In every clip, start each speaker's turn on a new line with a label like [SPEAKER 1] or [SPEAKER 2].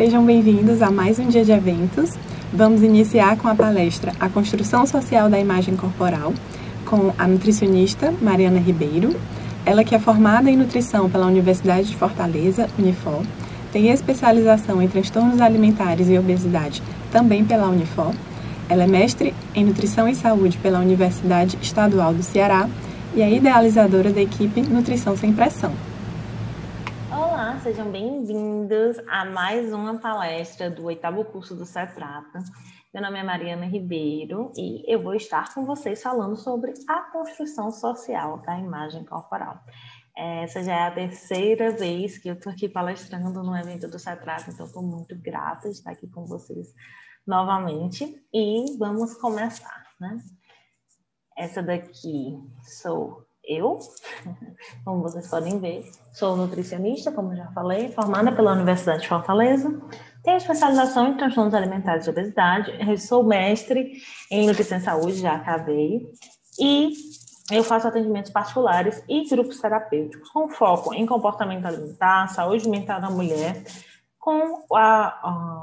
[SPEAKER 1] sejam bem-vindos a mais um dia de eventos. Vamos iniciar com a palestra A Construção Social da Imagem Corporal, com a nutricionista Mariana Ribeiro. Ela que é formada em nutrição pela Universidade de Fortaleza, Unifor, tem especialização em transtornos alimentares e obesidade também pela Unifor. Ela é mestre em nutrição e saúde pela Universidade Estadual do Ceará e é idealizadora da equipe Nutrição Sem Pressão.
[SPEAKER 2] Olá, sejam bem-vindos a mais uma palestra do 8º curso do CETRATA. Meu nome é Mariana Ribeiro e eu vou estar com vocês falando sobre a construção social da imagem corporal. Essa já é a terceira vez que eu estou aqui palestrando no evento do CETRATA, então estou muito grata de estar aqui com vocês novamente e vamos começar, né? Essa daqui sou eu, como vocês podem ver, sou nutricionista, como já falei, formada pela Universidade de Fortaleza, tenho especialização em transtornos alimentares e obesidade, eu sou mestre em nutrição e saúde, já acabei, e eu faço atendimentos particulares e grupos terapêuticos, com foco em comportamento alimentar, saúde mental da mulher, com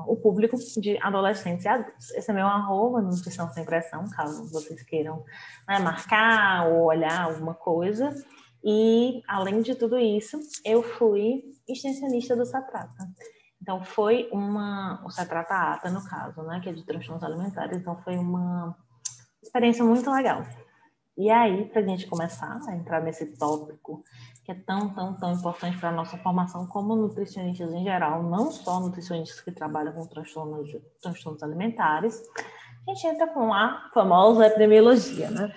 [SPEAKER 2] o público de adolescentes e adultos. Esse é meu @ Nutrição Sem Pressão, caso vocês queiram, né, marcar ou olhar alguma coisa. E, além de tudo isso, eu fui extensionista do CETRATA. Então, foi o CETRATA ATA, no caso, né, que é de transtornos alimentares. Então, foi uma experiência muito legal. E aí, para a gente começar a entrar nesse tópico que é tão importante para a nossa formação como nutricionistas em geral, não só nutricionistas que trabalham com transtornos alimentares, a gente entra com a famosa epidemiologia, né?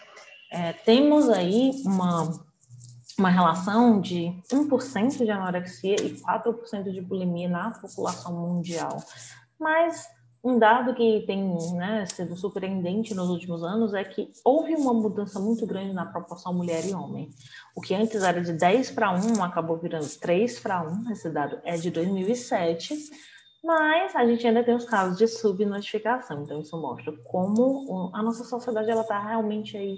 [SPEAKER 2] Temos aí uma relação de 1% de anorexia e 4% de bulimia na população mundial. Mas um dado que tem, né, sido surpreendente nos últimos anos é que houve uma mudança muito grande na proporção mulher e homem. O que antes era de 10:1 acabou virando 3:1, esse dado é de 2007, mas a gente ainda tem os casos de subnotificação, então isso mostra como a nossa sociedade está realmente aí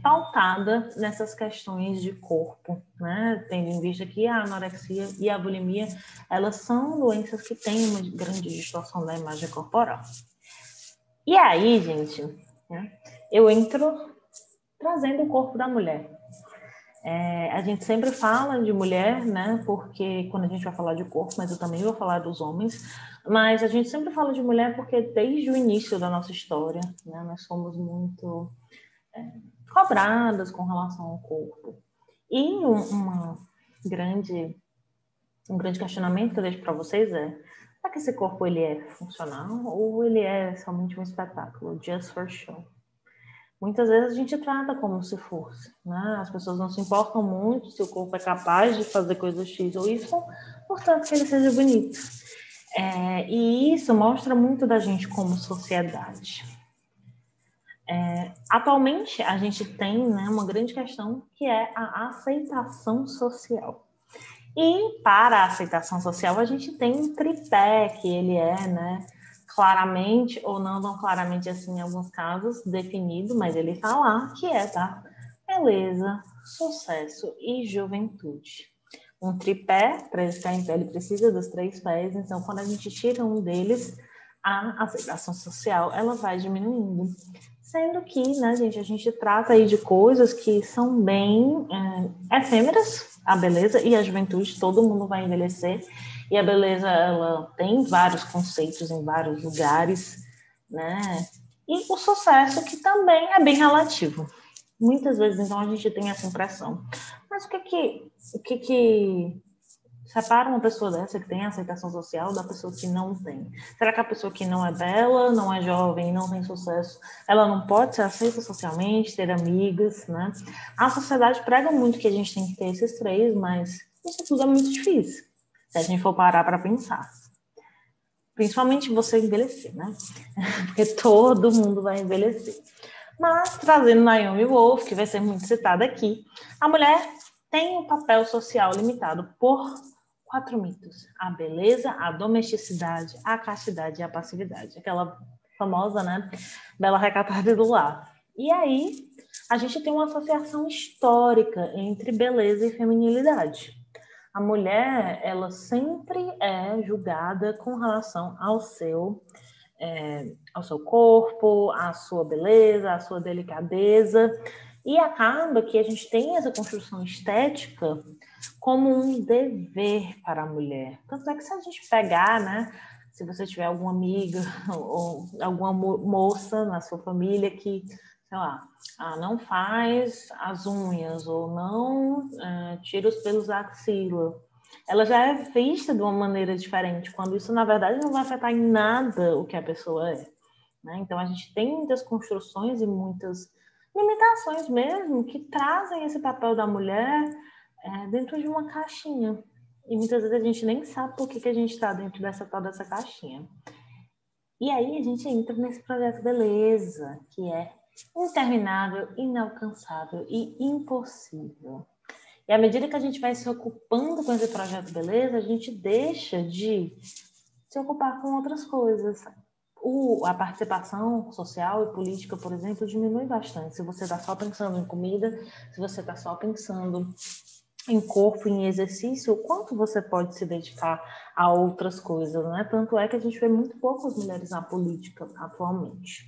[SPEAKER 2] pautada nessas questões de corpo, né? Tendo em vista que a anorexia e a bulimia, elas são doenças que têm uma grande distorção da imagem corporal. E aí, gente, né, eu entro trazendo o corpo da mulher. A gente sempre fala de mulher, né? Porque quando a gente vai falar de corpo, mas eu também vou falar dos homens, mas a gente sempre fala de mulher porque desde o início da nossa história, né, nós somos muito cobradas com relação ao corpo. E um grande questionamento que eu deixo para vocês será que esse corpo ele é funcional ou ele é somente um espetáculo, just for show? Muitas vezes a gente trata como se fosse, né? As pessoas não se importam muito se o corpo é capaz de fazer coisas X ou Y, portanto que ele seja bonito. E isso mostra muito da gente como sociedade. Atualmente, a gente tem, né, uma grande questão que é a aceitação social. E para a aceitação social, a gente tem um tripé, que ele é, né, claramente, ou não tão claramente assim em alguns casos, definido, mas ele está lá, que é da beleza, sucesso e juventude. Um tripé, para ele ficar em pé, ele precisa dos 3 pés, então quando a gente tira um deles, a aceitação social, ela vai diminuindo. Sendo que, né, gente, a gente trata aí de coisas que são bem efêmeras, a beleza e a juventude, todo mundo vai envelhecer, e a beleza, ela tem vários conceitos em vários lugares, né, e o sucesso, que também é bem relativo. Muitas vezes, então, a gente tem essa impressão. Mas o que separa uma pessoa dessa que tem aceitação social da pessoa que não tem? Será que a pessoa que não é bela, não é jovem, não tem sucesso, ela não pode ser aceita socialmente, ter amigas, né? A sociedade prega muito que a gente tem que ter esses 3, mas isso tudo é muito difícil, se a gente for parar para pensar. Principalmente você envelhecer, né? Porque todo mundo vai envelhecer. Mas, trazendo Naomi Wolf, que vai ser muito citada aqui, a mulher tem um papel social limitado por 4 mitos: a beleza, a domesticidade, a castidade e a passividade. Aquela famosa, né, bela recatada do lar. E aí, a gente tem uma associação histórica entre beleza e feminilidade. a mulher, ela sempre é julgada com relação ao seu corpo, à sua beleza, à sua delicadeza, e acaba que a gente tem essa construção estética como um dever para a mulher. Tanto é que se a gente pegar, né, se você tiver alguma amiga ou alguma moça na sua família que, sei lá, não faz as unhas ou não tira os pelos da axila, ela já é vista de uma maneira diferente, quando isso, na verdade, não vai afetar em nada o que a pessoa é. Né? Então, a gente tem muitas construções e muitas limitações mesmo que trazem esse papel da mulher dentro de uma caixinha. E muitas vezes a gente nem sabe por que a gente está dentro dessa caixinha. E aí a gente entra nesse projeto Beleza, que é interminável, inalcançável e impossível. E à medida que a gente vai se ocupando com esse projeto Beleza, a gente deixa de se ocupar com outras coisas. A participação social e política, por exemplo, diminui bastante. Se você está só pensando em comida, se você está só pensando em corpo, em exercício, o quanto você pode se dedicar a outras coisas, né? Tanto é que a gente vê muito poucas mulheres na política atualmente.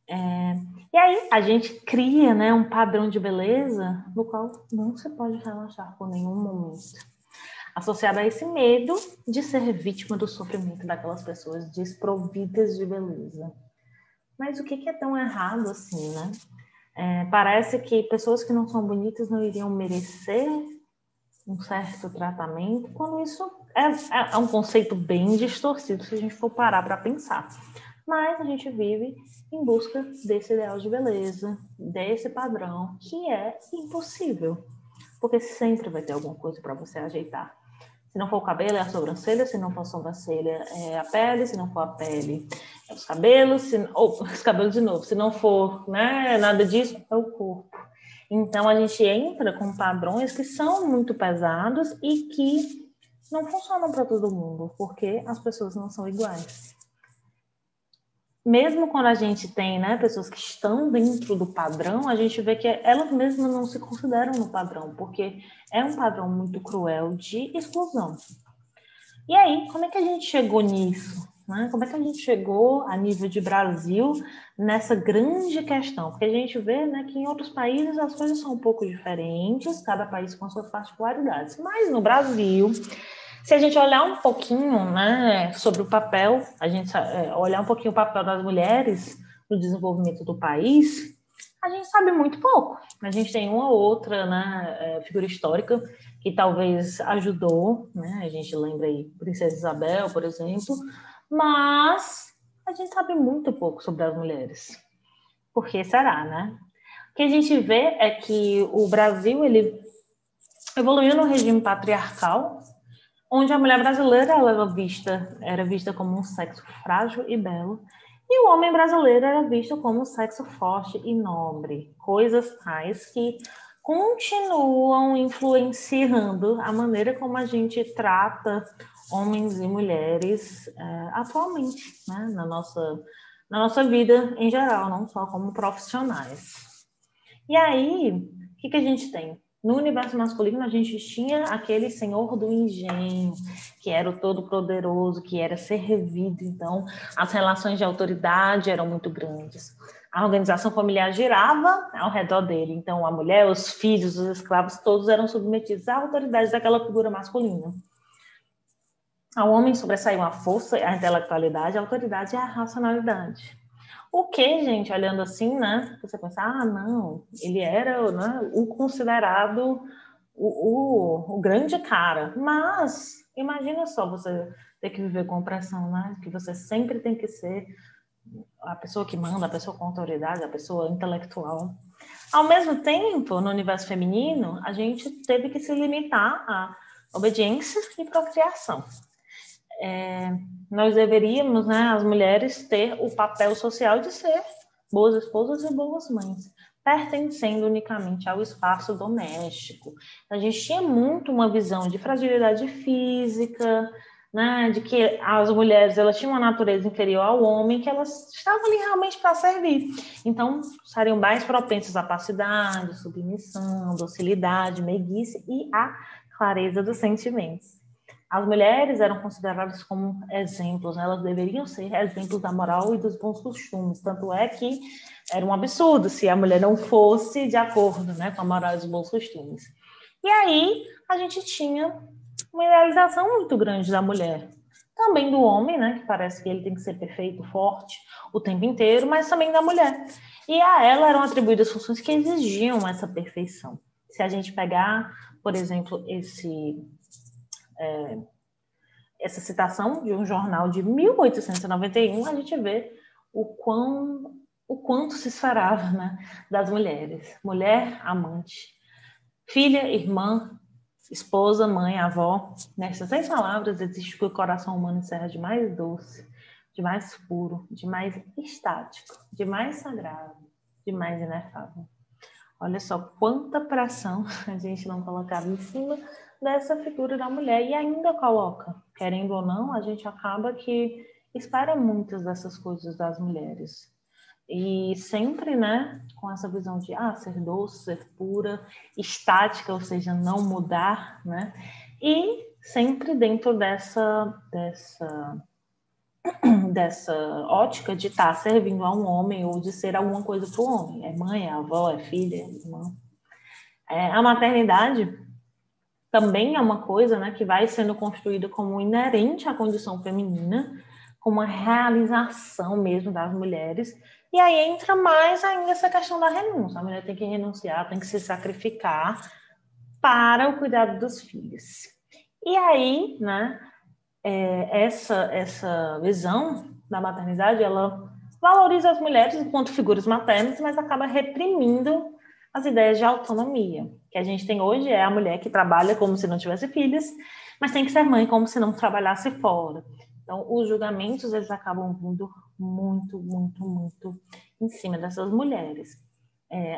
[SPEAKER 2] E aí a gente cria, né, um padrão de beleza no qual não se pode relaxar por nenhum momento, associado a esse medo de ser vítima do sofrimento daquelas pessoas desprovidas de beleza. Mas o que é tão errado assim, né? Parece que pessoas que não são bonitas não iriam merecer um certo tratamento, quando isso é um conceito bem distorcido se a gente for parar para pensar. Mas a gente vive em busca desse ideal de beleza, desse padrão, que é impossível, porque sempre vai ter alguma coisa para você ajeitar. Se não for o cabelo, é a sobrancelha. Se não for a sobrancelha, é a pele. Se não for a pele, é os cabelos. Os cabelos de novo. Se não for, né, nada disso, é o corpo. Então, a gente entra com padrões que são muito pesados e que não funcionam para todo mundo, porque as pessoas não são iguais. Mesmo quando a gente tem, né, pessoas que estão dentro do padrão, a gente vê que elas mesmas não se consideram no padrão, porque é um padrão muito cruel de exclusão. E aí, como é que a gente chegou nisso? Né? Como é que a gente chegou, a nível de Brasil, nessa grande questão? Porque a gente vê, né, que em outros países as coisas são um pouco diferentes, cada país com suas particularidades. Mas no Brasil, se a gente olhar um pouquinho, né, sobre o papel, a gente olhar um pouquinho o papel das mulheres no desenvolvimento do país, a gente sabe muito pouco. A gente tem uma ou outra, né, figura histórica que talvez ajudou, né? A gente lembra aí Princesa Isabel, por exemplo, mas a gente sabe muito pouco sobre as mulheres. Por que será, né? O que a gente vê é que o Brasil, ele evoluiu no regime patriarcal, onde a mulher brasileira era vista como um sexo frágil e belo, e o homem brasileiro era visto como um sexo forte e nobre. Coisas tais que continuam influenciando a maneira como a gente trata homens e mulheres atualmente, né? na nossa vida em geral, não só como profissionais. E aí, o que a gente tem? No universo masculino, a gente tinha aquele senhor do engenho, que era o todo-poderoso, que era servido. Então, as relações de autoridade eram muito grandes. A organização familiar girava ao redor dele. Então, a mulher, os filhos, os escravos, todos eram submetidos à autoridade daquela figura masculina. Ao homem sobressaiu a força, a intelectualidade, a autoridade e a racionalidade. O que, gente, olhando assim, né? Você pensa, não, ele era, né, o considerado o grande cara. Mas, imagina só você ter que viver com opressão, né? Que você sempre tem que ser a pessoa que manda, a pessoa com autoridade, a pessoa intelectual. Ao mesmo tempo, no universo feminino, a gente teve que se limitar à obediência e procriação. Nós deveríamos, né, as mulheres, ter o papel social de ser boas esposas e boas mães, pertencendo unicamente ao espaço doméstico. A gente tinha muito uma visão de fragilidade física, né, de que as mulheres elas tinham uma natureza inferior ao homem, que elas estavam ali realmente para servir. Então, seriam mais propensas à passividade, submissão, docilidade, meiguice e à clareza dos sentimentos. As mulheres eram consideradas como exemplos, né? Elas deveriam ser exemplos da moral e dos bons costumes. Tanto é que era um absurdo se a mulher não fosse de acordo, né, com a moral e os bons costumes. E aí a gente tinha uma idealização muito grande da mulher. Também do homem, né, que parece que ele tem que ser perfeito, forte o tempo inteiro, mas também da mulher. E a ela eram atribuídas funções que exigiam essa perfeição. Se a gente pegar, por exemplo, essa citação de um jornal de 1891, a gente vê o quanto se esperava, né, das mulheres. Mulher, amante, filha, irmã, esposa, mãe, avó. Nessas 6 palavras existe o que o coração humano encerra de mais doce, de mais puro, de mais estático, de mais sagrado, de mais inefável. Olha só quanta pressão a gente não colocava em cima dessa figura da mulher e ainda coloca. Querendo ou não, a gente acaba que espera muitas dessas coisas das mulheres. E sempre, né, com essa visão de ser doce, ser pura, estática, ou seja, não mudar, né? E sempre dentro dessa ótica de estar servindo a um homem ou de ser alguma coisa para o homem. É mãe, é avó, é filha, é irmã. A maternidade também é uma coisa, né, que vai sendo construída como inerente à condição feminina, como uma realização mesmo das mulheres. E aí entra mais ainda essa questão da renúncia. A mulher tem que renunciar, tem que se sacrificar para o cuidado dos filhos. E aí, né, essa visão da maternidade, ela valoriza as mulheres enquanto figuras maternas, mas acaba reprimindo as ideias de autonomia que a gente tem hoje. É a mulher que trabalha como se não tivesse filhos, mas tem que ser mãe como se não trabalhasse fora. Então, os julgamentos, eles acabam vindo muito, muito, muito em cima dessas mulheres.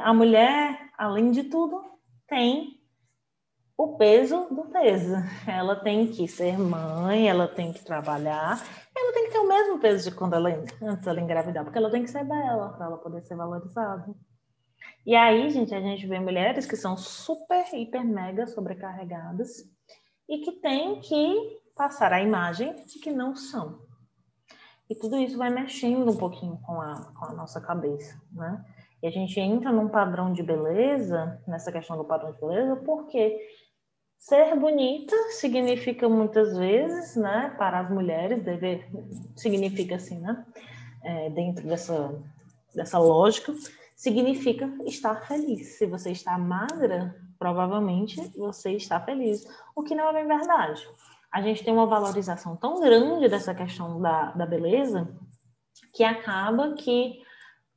[SPEAKER 2] A mulher, além de tudo, tem o peso do peso. Ela tem que ser mãe, ela tem que trabalhar, ela tem que ter o mesmo peso de quando antes ela engravidar, porque ela tem que ser bela para ela poder ser valorizada. E aí, gente, a gente vê mulheres que são super, hiper, mega sobrecarregadas e que têm que passar a imagem de que não são. E tudo isso vai mexendo um pouquinho com a nossa cabeça, né? E a gente entra num padrão de beleza, nessa questão do padrão de beleza, porque ser bonita significa muitas vezes, né, para as mulheres, significa assim, né, dentro dessa lógica, significa estar feliz. Se você está magra, provavelmente você está feliz, o que não é bem verdade. A gente tem uma valorização tão grande dessa questão da beleza que acaba que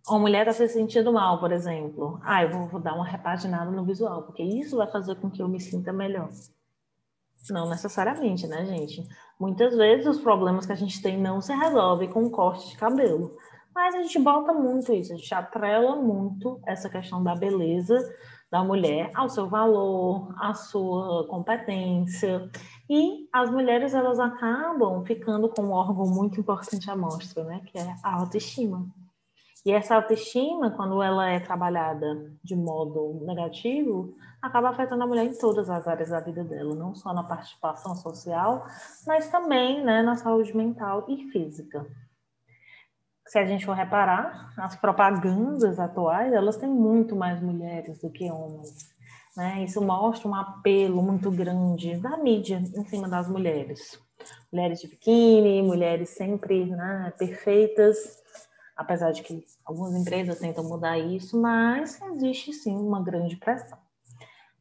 [SPEAKER 2] uma mulher está se sentindo mal, por exemplo. Eu vou dar uma repaginada no visual, porque isso vai fazer com que eu me sinta melhor. Não necessariamente, né, gente? Muitas vezes os problemas que a gente tem não se resolvem com um corte de cabelo. Mas a gente bota muito isso, a gente atrela muito essa questão da beleza da mulher ao seu valor, à sua competência. E as mulheres, elas acabam ficando com um órgão muito importante à mostra, né? Que é a autoestima. E essa autoestima, quando ela é trabalhada de modo negativo, acaba afetando a mulher em todas as áreas da vida dela, não só na participação social, mas também, né, na saúde mental e física. Se a gente for reparar, as propagandas atuais, elas têm muito mais mulheres do que homens, né? Isso mostra um apelo muito grande da mídia em cima das mulheres. Mulheres de biquíni, mulheres sempre, né, perfeitas, apesar de que algumas empresas tentam mudar isso, mas existe sim uma grande pressão.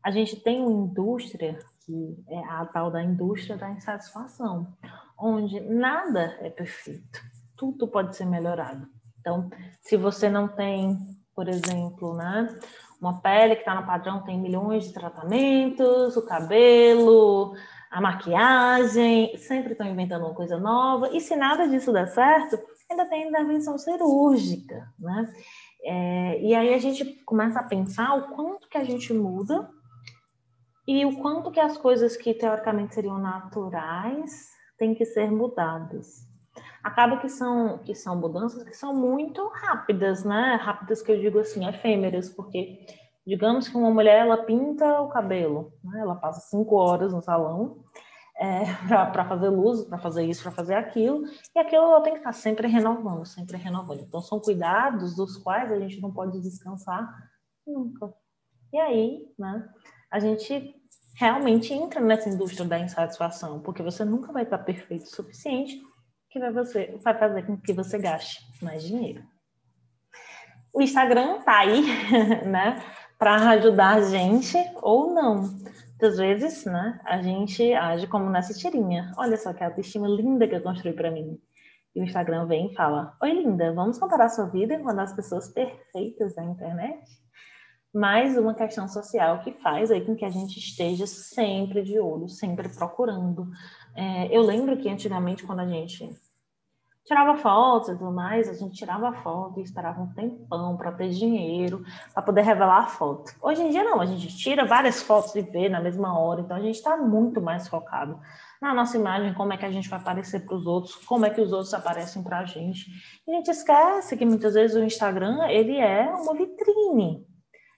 [SPEAKER 2] A gente tem uma indústria, que é a tal da indústria da insatisfação, onde nada é perfeito, tudo pode ser melhorado. Então, se você não tem, por exemplo, né, uma pele que está no padrão, tem milhões de tratamentos, o cabelo, a maquiagem, sempre estão inventando uma coisa nova, e se nada disso der certo, ainda tem intervenção cirúrgica, né? E aí a gente começa a pensar o quanto que a gente muda e o quanto que as coisas que teoricamente seriam naturais têm que ser mudadas. Acaba que são mudanças que são muito rápidas, né? Rápidas que eu digo assim, efêmeras, porque digamos que uma mulher, ela pinta o cabelo, né? Ela passa 5 horas no salão para fazer luz, para fazer isso, para fazer aquilo, e aquilo ela tem que estar sempre renovando, sempre renovando. Então, são cuidados dos quais a gente não pode descansar nunca. E aí, né, a gente realmente entra nessa indústria da insatisfação, porque você nunca vai estar perfeito o suficiente, que vai fazer com que você gaste mais dinheiro. O Instagram tá aí, né, para ajudar a gente ou não. Muitas vezes, né, a gente age como nessa tirinha. Olha só que autoestima linda que eu construí para mim. E o Instagram vem e fala: oi, linda, vamos comparar sua vida com uma das pessoas perfeitas da internet? Mais uma questão social que faz aí com que a gente esteja sempre de olho, sempre procurando. Eu lembro que antigamente, quando a gente tirava fotos e tudo mais, a gente tirava foto e esperava um tempão para ter dinheiro, para poder revelar a foto. Hoje em dia não, a gente tira várias fotos e vê na mesma hora, então a gente está muito mais focado na nossa imagem, como é que a gente vai aparecer para os outros, como é que os outros aparecem para a gente. E a gente esquece que muitas vezes o Instagram, ele é uma vitrine.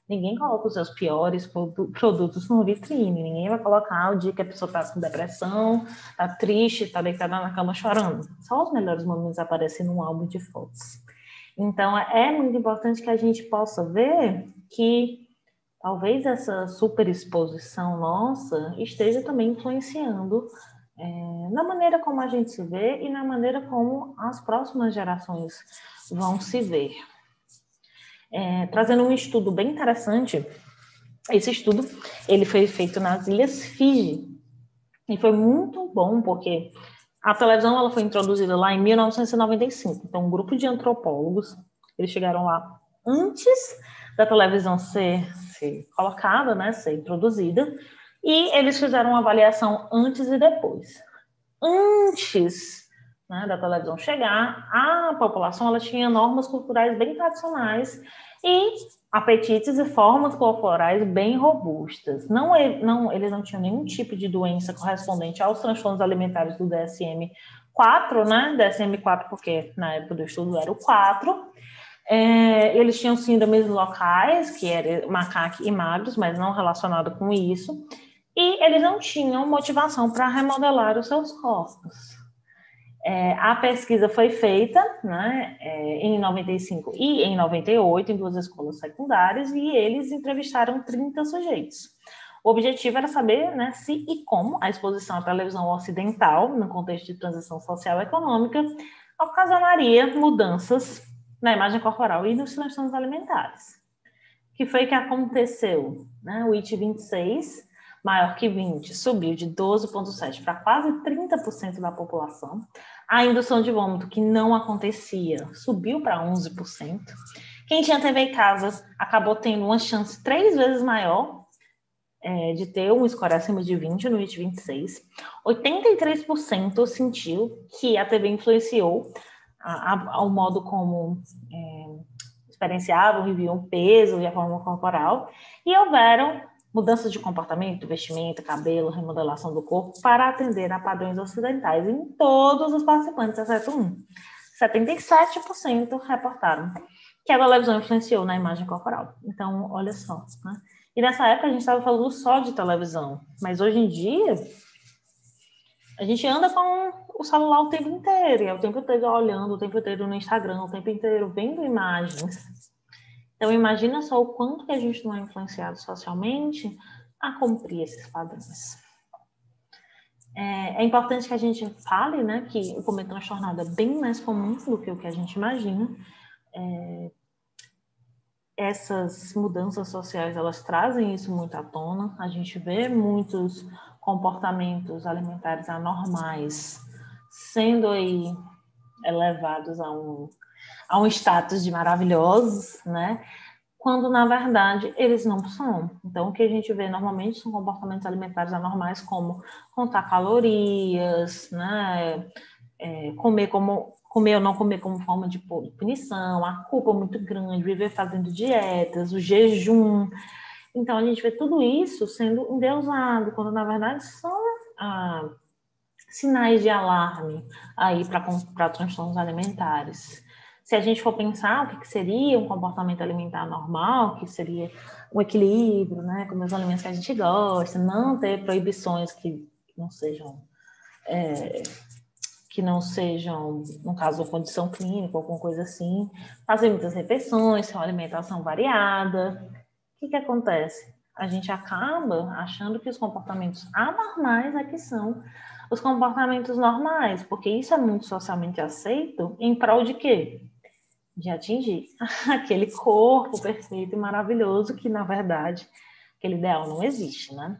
[SPEAKER 2] Ninguém coloca os seus piores produtos no vitrine. Ninguém vai colocar o dia que a pessoa está com depressão, está triste, está deitada na cama chorando. Só os melhores momentos aparecem num álbum de fotos. Então, é muito importante que a gente possa ver que talvez essa superexposição nossa esteja também influenciando na maneira como a gente se vê e na maneira como as próximas gerações vão se ver. Trazendo um estudo bem interessante, esse estudo ele foi feito nas Ilhas Fiji e foi muito bom porque a televisão ela foi introduzida lá em 1995. Então, um grupo de antropólogos eles chegaram lá antes da televisão ser colocada, né, ser introduzida, e eles fizeram uma avaliação antes e depois. Antes, né, da televisão chegar, a população ela tinha normas culturais bem tradicionais e apetites e formas corporais bem robustas. Eles não tinham nenhum tipo de doença correspondente aos transtornos alimentares do DSM-4, né? DSM-4 porque na época do estudo era o 4. Eles tinham síndromes locais, que eram macaque e magros, mas não relacionado com isso. E eles não tinham motivação para remodelar os seus corpos. A pesquisa foi feita, né, em 95 e em 98 em 2 escolas secundárias e eles entrevistaram 30 sujeitos. O objetivo era saber, né, se e como a exposição à televisão ocidental, no contexto de transição social e econômica, ocasionaria mudanças na imagem corporal e nos transtornos alimentares. O que foi que aconteceu? Né? O IT26, maior que 20, subiu de 12,7% para quase 30% da população. A indução de vômito, que não acontecia, subiu para 11%. Quem tinha TV em casa acabou tendo uma chance 3 vezes maior de ter um score acima de 20 no IT26. 83% sentiu que a TV influenciou ao modo como experienciavam, viviam o peso e a forma corporal, e houveram mudanças de comportamento, vestimenta, cabelo, remodelação do corpo para atender a padrões ocidentais em todos os participantes, exceto um. 77% reportaram que a televisão influenciou na imagem corporal. Então, olha só, né? E nessa época a gente estava falando só de televisão, mas hoje em dia a gente anda com o celular o tempo inteiro, e é o tempo inteiro olhando, o tempo inteiro no Instagram, o tempo inteiro vendo imagens. Então, imagina só o quanto que a gente não é influenciado socialmente a cumprir esses padrões. É importante que a gente fale, né, que o comer transtornado é bem mais comum do que o que a gente imagina. Essas mudanças sociais, elas trazem isso muito à tona. A gente vê muitos comportamentos alimentares anormais sendo aí elevados a um status de maravilhosos, né? Quando, na verdade, eles não são. Então, o que a gente vê normalmente são comportamentos alimentares anormais, como contar calorias, né? Comer ou não comer como forma de punição, a culpa muito grande, viver fazendo dietas, o jejum. Então, a gente vê tudo isso sendo endeusado, quando, na verdade, são sinais de alarme aí para transtornos alimentares. Se a gente for pensar o que seria um comportamento alimentar normal, que seria o equilíbrio, né, comer os alimentos que a gente gosta, não ter proibições que não sejam, no caso, uma condição clínica, alguma coisa assim, fazer muitas refeições, ter uma alimentação variada. O que acontece? A gente acaba achando que os comportamentos anormais é que são os comportamentos normais, porque isso é muito socialmente aceito em prol de quê? De atingir aquele corpo perfeito e maravilhoso que, na verdade, aquele ideal não existe, né?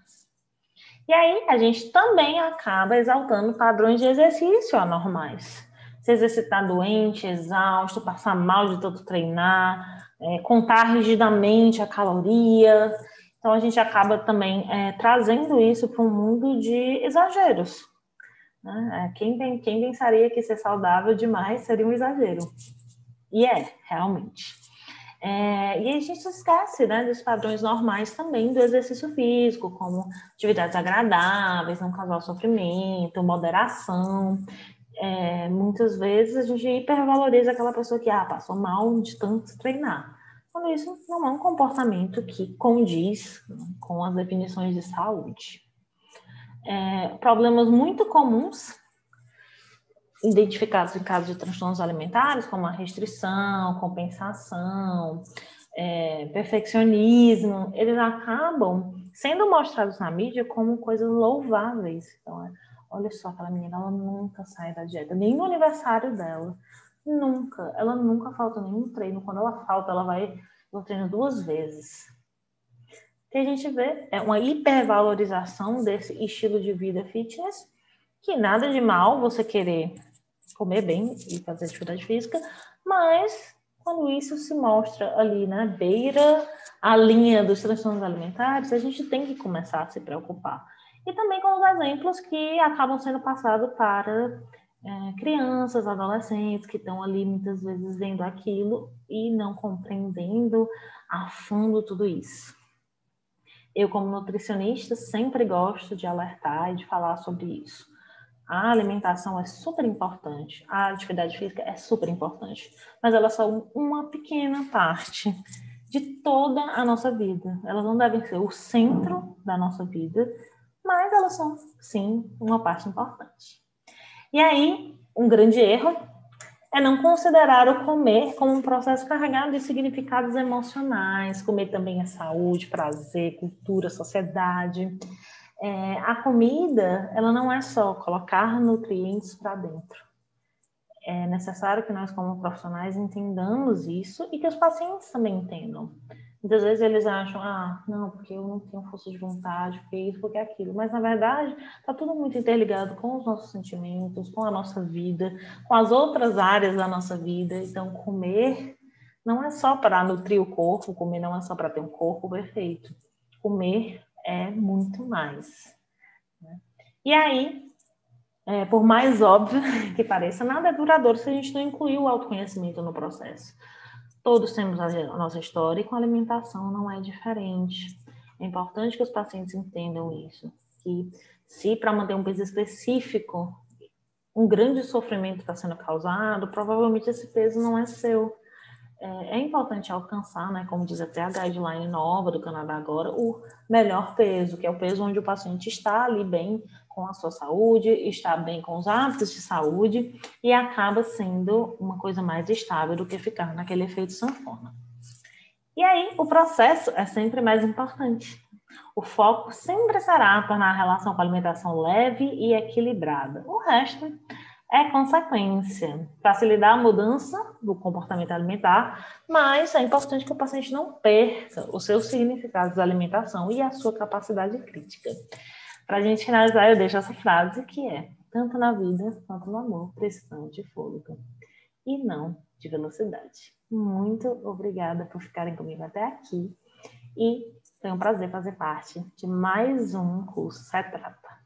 [SPEAKER 2] E aí a gente também acaba exaltando padrões de exercício anormais. Se exercitar doente, exausto, passar mal de tanto treinar, contar rigidamente a caloria. Então a gente acaba também trazendo isso para um mundo de exageros. Né? Quem pensaria que ser saudável demais seria um exagero? E realmente. E a gente esquece, né, dos padrões normais também do exercício físico, como atividades agradáveis, não causar sofrimento, moderação. Muitas vezes a gente hipervaloriza aquela pessoa que passou mal de tanto treinar. Quando isso não é um comportamento que condiz, né, com as definições de saúde. Problemas muito comuns identificados em casos de transtornos alimentares, como a restrição, compensação, perfeccionismo, eles acabam sendo mostrados na mídia como coisas louváveis. Então, olha só, aquela menina, ela nunca sai da dieta, nem no aniversário dela, nunca, ela nunca falta nenhum treino, quando ela falta, ela vai no treino 2 vezes. O que a gente vê é uma hipervalorização desse estilo de vida fitness, que nada de mal você querer comer bem e fazer atividade física, mas quando isso se mostra ali na beira a linha dos transtornos alimentares, a gente tem que começar a se preocupar. E também com os exemplos que acabam sendo passados para crianças, adolescentes, que estão ali muitas vezes vendo aquilo e não compreendendo a fundo tudo isso. Eu, como nutricionista, sempre gosto de alertar e de falar sobre isso. A alimentação é super importante, a atividade física é super importante, mas elas são uma pequena parte de toda a nossa vida. Elas não devem ser o centro da nossa vida, mas elas são, sim, uma parte importante. E aí, um grande erro é não considerar o comer como um processo carregado de significados emocionais. Comer também é saúde, prazer, cultura, sociedade. A comida, ela não é só colocar nutrientes para dentro. É necessário que nós, como profissionais, entendamos isso e que os pacientes também entendam. Muitas vezes eles acham, não, porque eu não tenho força de vontade, porque isso, porque aquilo. Mas, na verdade, está tudo muito interligado com os nossos sentimentos, com a nossa vida, com as outras áreas da nossa vida. Então, comer não é só para nutrir o corpo, comer não é só para ter um corpo perfeito. Comer é muito mais. E aí, por mais óbvio que pareça, nada é duradouro se a gente não incluir o autoconhecimento no processo. Todos temos a nossa história e com a alimentação não é diferente. É importante que os pacientes entendam isso, que se para manter um peso específico, um grande sofrimento está sendo causado, provavelmente esse peso não é seu. É importante alcançar, né, como diz até a guideline nova do Canadá agora, o melhor peso, que é o peso onde o paciente está ali bem com a sua saúde, está bem com os hábitos de saúde e acaba sendo uma coisa mais estável do que ficar naquele efeito sanfona. E aí, o processo é sempre mais importante. O foco sempre será tornar a relação com a alimentação leve e equilibrada. O resto é consequência. Facilitar a mudança do comportamento alimentar, mas é importante que o paciente não perca os seus significados da alimentação e a sua capacidade crítica. Para a gente finalizar, eu deixo essa frase que é: tanto na vida quanto no amor, precisamos de fôlego e não de velocidade. Muito obrigada por ficarem comigo até aqui e foi um prazer fazer parte de mais um curso Se Trata.